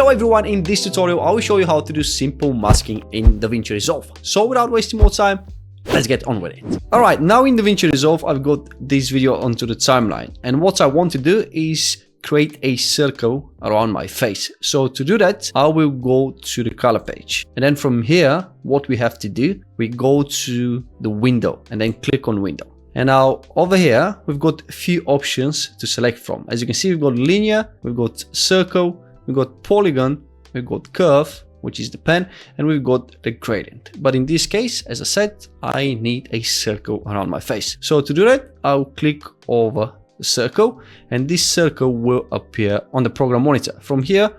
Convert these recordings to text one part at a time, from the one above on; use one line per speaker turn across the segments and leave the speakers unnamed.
Hello everyone, in this tutorial I will show you how to do simple masking in DaVinci Resolve. So without wasting more time, let's get on with it. Alright, now in DaVinci Resolve I've got this video onto the timeline, and what I want to do is create a circle around my face. So to do that, I will go to the color page, and then from here what we have to do, we go to the window and then click on window. And now over here we've got a few options to select from. As you can see, we've got linear, we've got circle, we've got polygon, we've got curve, which is the pen, and we've got the gradient. But in this case, as I said, I need a circle around my face. So to do that, I'll click over the circle, and this circle will appear on the program monitor. From here,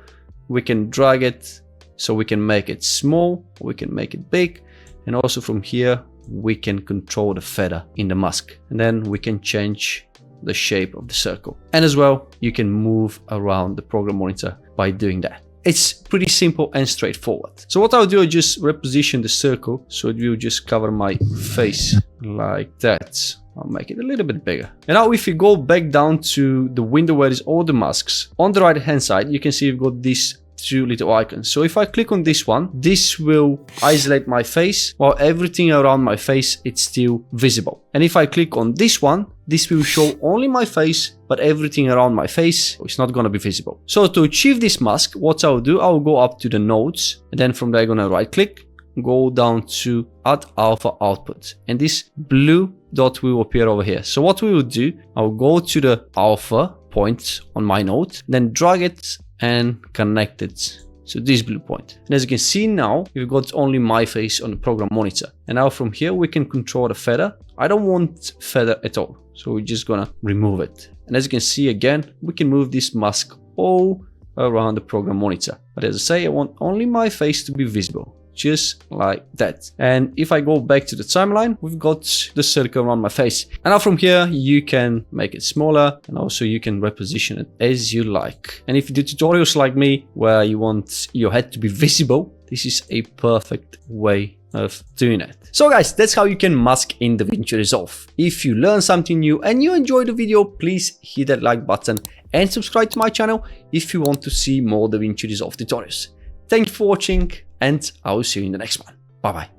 we can drag it so we can make it small, we can make it big, and also from here, we can control the feather in the mask, and then we can change the shape of the circle. And as well, you can move around the program monitor by doing that. It's pretty simple and straightforward. So what I'll do, I'll just reposition the circle so it will just cover my face like that. I'll make it a little bit bigger. And now if you go back down to the window where there's all the masks, on the right hand side, you can see you've got these two little icons. So if I click on this one, this will isolate my face, while everything around my face, it's still visible. And if I click on this one, this will show only my face, but everything around my face is not going to be visible. So to achieve this mask, what I'll do, I'll go up to the nodes, and then from there I'm going to right click, go down to add alpha output, and this blue dot will appear over here. So what we will do, I'll go to the alpha point on my node, then drag it and connect it to this blue point. And as you can see now, we've got only my face on the program monitor. And now from here, we can control the feather. I don't want feather at all, so we're just gonna remove it. And as you can see again, we can move this mask all around the program monitor. But as I say, I want only my face to be visible, just like that. And if I go back to the timeline, we've got the circle around my face. And now from here, you can make it smaller, and also you can reposition it as you like. And if you do tutorials like me, where you want your head to be visible, this is a perfect way of doing it. So guys, that's how you can mask in DaVinci Resolve. If you learned something new and you enjoyed the video, please hit that like button and subscribe to my channel if you want to see more DaVinci Resolve tutorials. Thank you for watching, and I will see you in the next one. Bye bye.